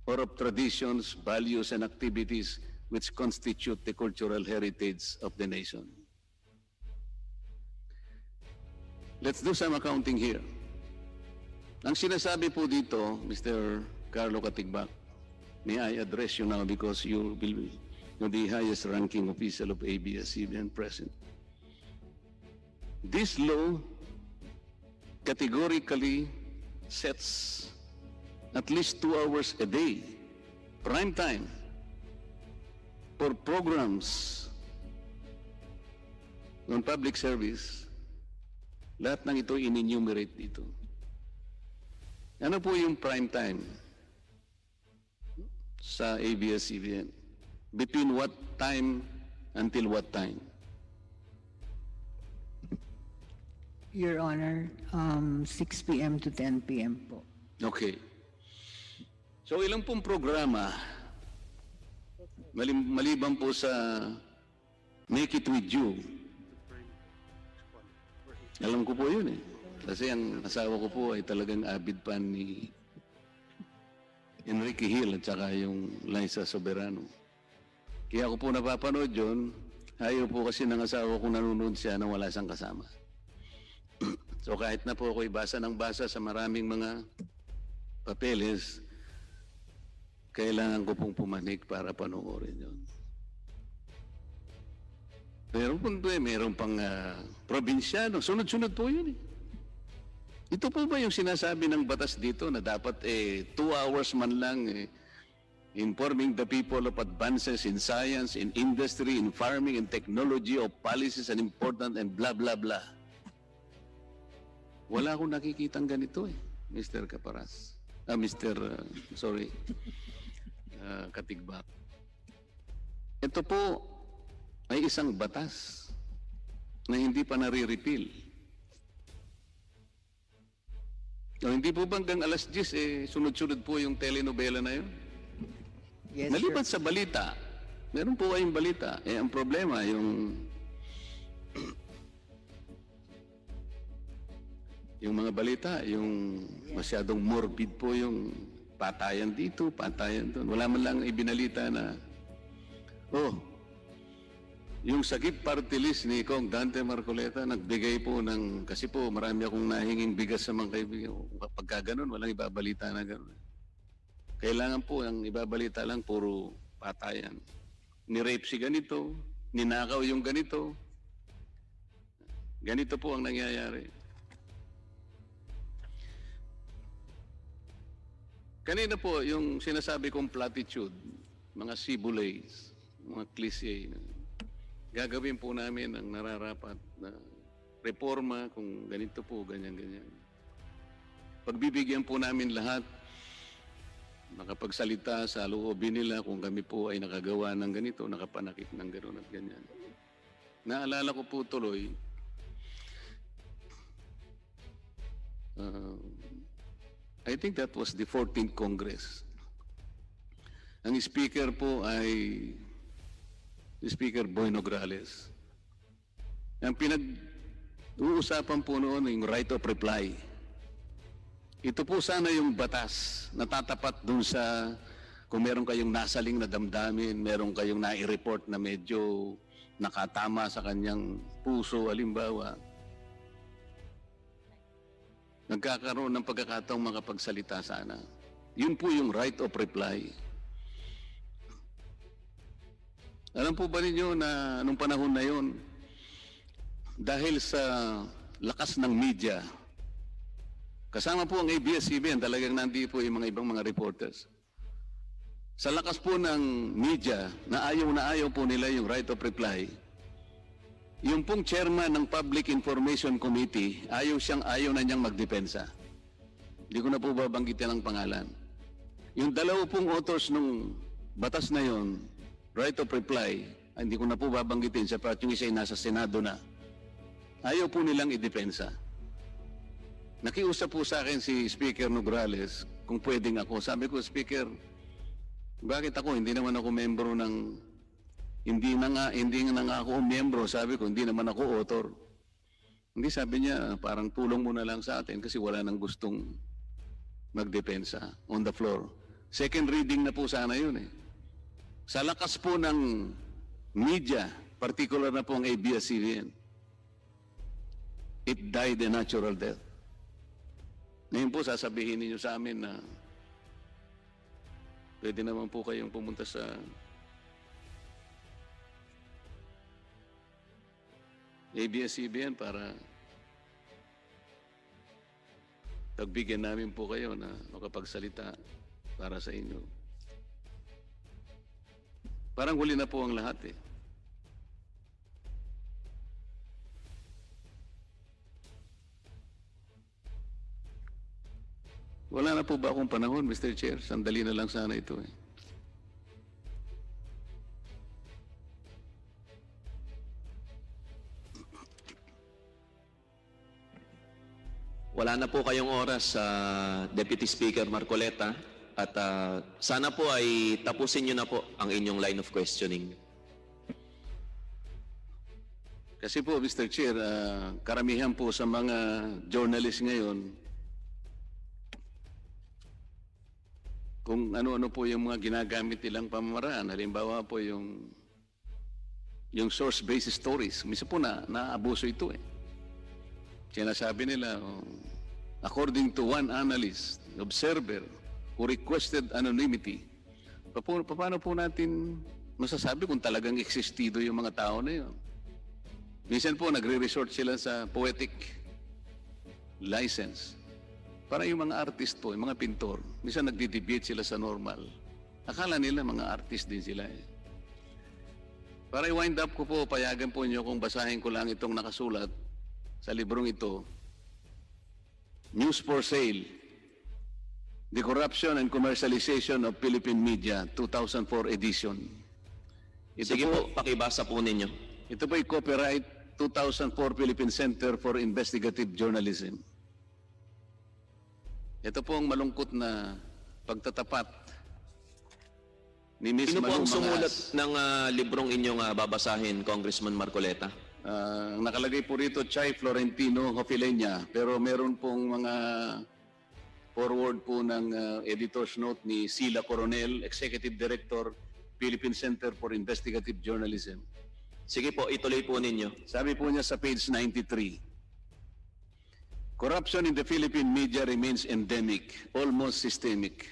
or of traditions, values, and activities which constitute the cultural heritage of the nation. Let's do some accounting here. Ang sinasabi po dito, Mr. Carlo Katigbak, may I address you now because you will be the highest ranking official of ABS-CBN present. This law categorically sets at least 2 hours a day, prime time, for programs on public service. Lahat ng ito in-enumerate dito. Ano po yung prime time sa ABS-CBN? Between what time until what time? Your Honor, 6 p.m. to 10 p.m. po. Okay. So ilang pong programa, maliban po sa Make It With You, alam ko po yun eh. Kasi ang asawa ko po ay talagang avid fan ni Enrique Hill at saka yung Liza Soberano. Kaya ako po napapanood yun, ayaw po kasi ng asawa ko nanonood siya na wala siyang kasama. So kahit na po ako'y basa ng basa sa maraming mga papeles, kailangan ko pong pumanik para panoorin yun. Pero kung mayroon pang probinsyano, sunod-sunod po yun eh. Ito po ba yung sinasabi ng batas dito na dapat 2 hours man lang informing the people of advances in science, in industry, in farming, in technology, of policies and important and blah, blah, blah. Wala akong nakikitang ganito eh, Mr. Caparas. Katigbak. Ito po ay isang batas na hindi pa nare-repeal. O, hindi po bang hanggang alas 10, sunod-sunod po yung telenovela na yun? Yes, Nalipat sir. sa balita, meron po kayong balita. Ang problema, yung mga balita, yung masyadong morbid po yung patayan dito, patayan doon. Wala man lang ibinalita na, yung sakit party list ni CONG.MARCOLETA nagbigay po ng, kasi po marami akong nahinging bigas sa mga kaibigan. Pagka ganun, walang ibabalita na ganun. Kailangan po, ang ibabalita lang, puro patayan. Ni-rape si ganito, ninakaw yung ganito. Ganito po ang nangyayari. Kanina po, yung sinasabi kong platitude, mga sibulays, mga cliche, gagawin po namin ang nararapat na reforma kung ganito po, ganyan-ganyan. Pagbibigyan po namin lahat, makapagsalita sa loobin nila kung kami po ay nakagawa ng ganito, nakapanakit ng gano'n at ganyan. Naalala ko po tuloy, I think that was the 14th Congress. Ang speaker po ay Speaker Boy Nograles. Ang pinag-uusapan po noon yung right of reply. Ito po sana yung batas na tatapat dun sa kung meron kayong nasaling na damdamin, meron kayong nai-report na medyo nakatama sa kanyang puso, halimbawa, nagkakaroon ng pagkakataong makapagsalita sana. Yun po yung right of reply. Alam po ba ninyo na nung panahon na yun, dahil sa lakas ng media, kasama po ang ABS-CBN, talagang nandi po yung mga ibang mga reporters. Sa lakas po ng media, na ayaw po nila yung right of reply, Yung pong chairman ng Public Information Committee, ayaw na niyang magdepensa. Hindi ko na po babanggitin ang pangalan. Yung dalawa pong authors nung batas na yon, right of reply, hindi ko na po babanggitin sapagkat yung isa ay nasa Senado na. Ayaw po nilang idepensa. Nakiusap po sa akin si Speaker Nograles kung pwedeng ako. Sabi ko, Speaker, bakit ako? Hindi naman ako membro ng... Hindi na nga ako miyembro. Sabi ko, hindi naman ako author. Hindi, sabi niya, parang tulong mo na lang sa atin kasi wala nang gustong magdepensa on the floor. Second reading na po sana yun eh. Sa lakas po ng media, particular na po ang Abs-Cbn, it died a natural death. Ngayon po, sasabihin niyo sa amin na pwede naman po kayong pumunta sa Abs-Cbn para tagbigyan namin po kayo na makapagsalita para sa inyo. Parang huli na po ang lahat eh. Wala na po ba akong panahon, Mr. Chair? Sandali na lang sana ito eh. Wala na po kayong oras sa Deputy Speaker Marcoleta at sana po ay tapusin niyo na po ang inyong line of questioning. Kasi po, Mr. Chair, karamihan po sa mga journalist ngayon, kung ano-ano po yung mga ginagamit nilang pamamaraan. Halimbawa po yung source-based stories. Misa po naabuso ito eh. Sinasabi nila, according to one analyst, observer, who requested anonymity, paano po natin masasabi kung talagang existido yung mga tao na yun? Minsan po, nagre-resort sila sa poetic license. Para yung mga artist po, yung mga pintor, minsan nagdi-debate sila sa normal. Akala nila mga artist din sila eh. Para i-wind up ko po, payagan po nyo kung basahin ko lang itong nakasulat sa librong ito, News for Sale, The Corruption and Commercialization of Philippine Media, 2004 edition. Sige po, pakibasa po ninyo. Ito po ay copyright 2004 Philippine Center for Investigative Journalism. Ito po ang malungkot na pagtatapat ni Ms. Sino po ang Malu sumulat Mangas. ng librong inyong babasahin, Congressman Marcoleta? Nakalagay po rito Chay Florentino Hofilenya, pero meron pong mga forward po ng editor's note ni Sila Coronel, Executive Director, Philippine Center for Investigative Journalism. Sige po, ituloy po ninyo. Sabi po niya sa page 93, corruption in the Philippine media remains endemic, almost systemic.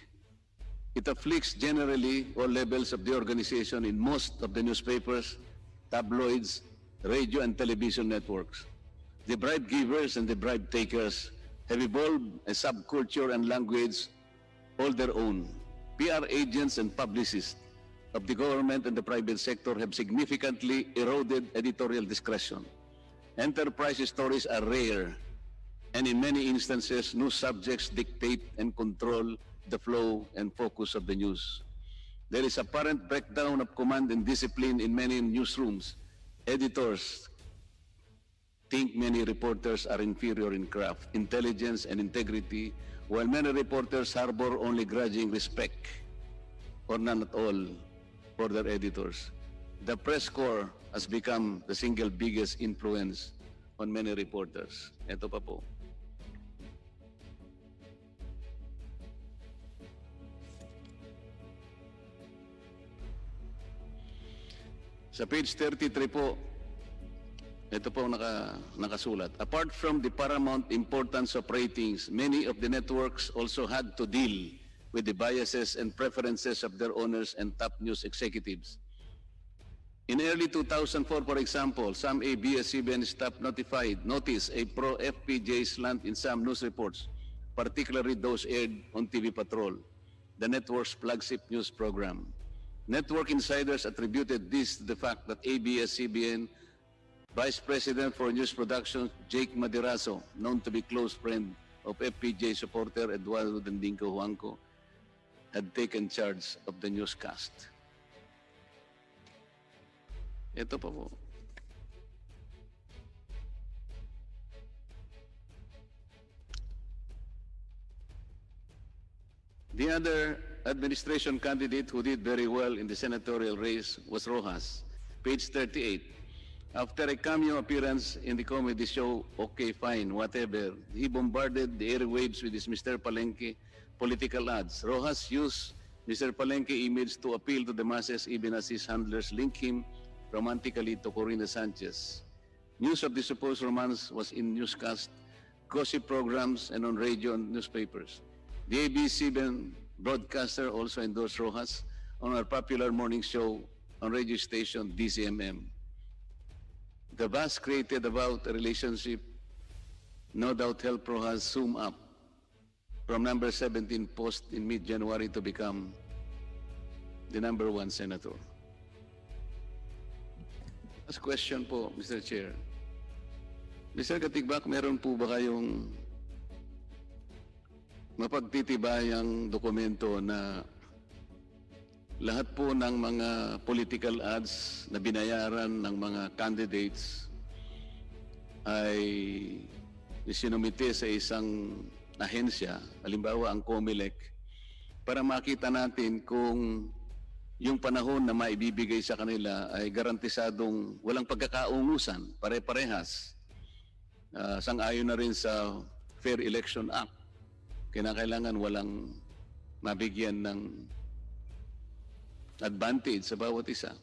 It afflicts generally all levels of the organization in most of the newspapers, tabloids, radio and television networks. The bribe givers and the bribe takers have evolved a subculture and language all their own. PR agents and publicists of the government and the private sector have significantly eroded editorial discretion. Enterprise stories are rare, and in many instances, news subjects dictate and control the flow and focus of the news. There is apparent breakdown of command and discipline in many newsrooms. Editors think many reporters are inferior in craft, intelligence, and integrity, while many reporters harbor only grudging respect, or none at all, for their editors. The press corps has become the single biggest influence on many reporters. Ito pa po. Sa page 33 po, ito po nakasulat. Apart from the paramount importance of ratings, many of the networks also had to deal with the biases and preferences of their owners and top news executives. In early 2004, for example, some Abs-Cbn staff noticed a pro-FPJ slant in some news reports, particularly those aired on TV Patrol, the network's flagship news program. Network insiders attributed this to the fact that Abs-Cbn Vice President for News Production, Jake Madiraso, known to be close friend of FPJ supporter Eduardo Dandinko Huangco, had taken charge of the newscast. Ito pa po. The other administration candidate who did very well in the senatorial race was Rojas, page 38. After a cameo appearance in the comedy show Okay Fine, Whatever, he bombarded the airwaves with his Mr. Palenque political ads. Rojas used Mr. Palenque image to appeal to the masses even as his handlers linked him romantically to Corina Sanchez. News of the supposed romance was in newscast, gossip programs, and on radio and newspapers. The Abs-Cbn broadcaster also endorsed Rojas on our popular morning show on radio station DCMM. The buzz created about a relationship no doubt helped Rojas zoom up from number 17 post in mid-January to become the number 1 senator. Last question po, Mr. Chair. Mr. Katigbak, meron po ba kayong mapagtitibayang dokumento na lahat po ng mga political ads na binayaran ng mga candidates ay isinumite sa isang ahensya, halimbawa ang COMELEC, para makita natin kung yung panahon na maibibigay sa kanila ay garantisadong walang pagkakaungusan, pare-parehas. Sang-ayon na rin sa Fair Election Act. Kinakailangan walang mabigyan ng advantage sa bawat isa.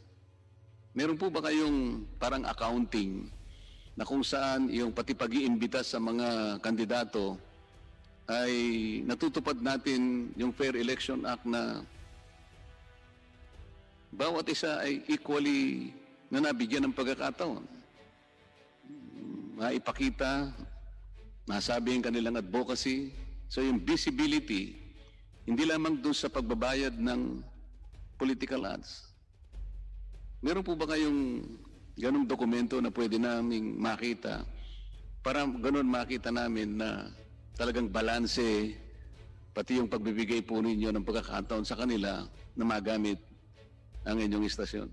Meron po ba kayong parang accounting na kung saan yung pati pag-iimbita sa mga kandidato ay natutupad natin yung Fair Election Act na bawat isa ay equally na nabigyan ng pagkakataon? Maipakita, masabi ang kanilang advocacy. So yung visibility, hindi lamang doon sa pagbabayad ng political ads. Meron po ba kayong ganung dokumento na pwede naming makita para ganun makita namin na talagang balanse pati yung pagbibigay po ninyo ng pagkakataon sa kanila na magamit ang inyong istasyon?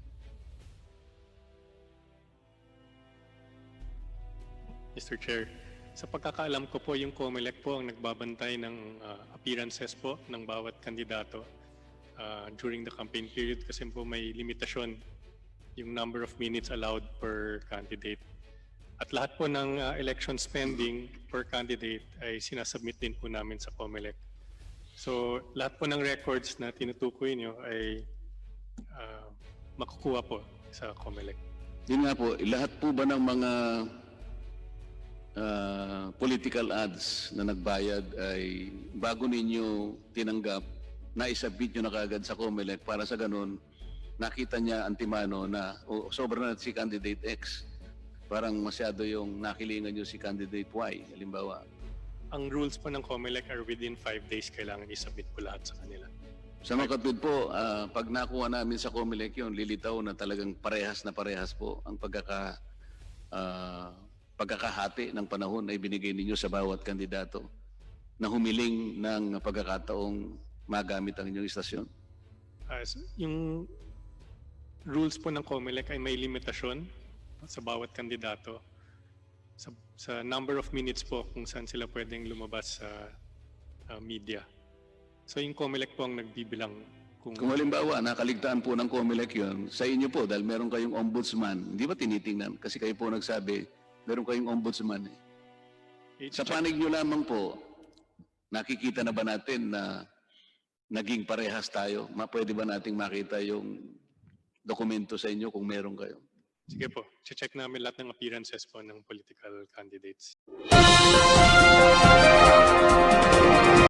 Mr. Chair, sa pagkakaalam ko po, yung COMELEC po ang nagbabantay ng appearances po ng bawat kandidato during the campaign period kasi po may limitasyon yung number of minutes allowed per candidate. At lahat po ng election spending per candidate ay sinasubmit din po namin sa COMELEC. So lahat po ng records na tinutukoy nyo ay makukuha po sa COMELEC. Yun nga po, lahat po ba ng mga political ads na nagbayad ay bago ninyo tinanggap, naisubmit nyo na kaagad sa COMELEC para sa ganun, nakita niya antimano na sobra na si candidate X. Parang masyado yung nakilingan nyo si candidate Y, halimbawa. Ang rules po ng COMELEC are within 5 days kailangan isubmit po lahat sa kanila. Sa mga kapatid po, pag nakuha namin sa COMELEC yun, lilitaw na talagang parehas na parehas po ang pagkakahati ng panahon na ibinigay ninyo sa bawat kandidato na humiling ng pagkakataong magamit ang inyong istasyon? Yung rules po ng COMELEC ay may limitasyon sa bawat kandidato sa number of minutes po kung saan sila pwedeng lumabas sa media. So yung COMELEC po ang nagbibilang. Kung halimbawa, nakaligtaan po ng COMELEC yun, sa inyo po, dahil meron kayong ombudsman, hindi ba tinitingnan? Kasi kayo po nagsabi, meron kayong ombudsman. Sa panig nyo lamang po, nakikita na ba natin na naging parehas tayo? Pwede ba nating makita yung dokumento sa inyo kung meron kayo? Sige po, check namin lahat ng appearances po ng political candidates.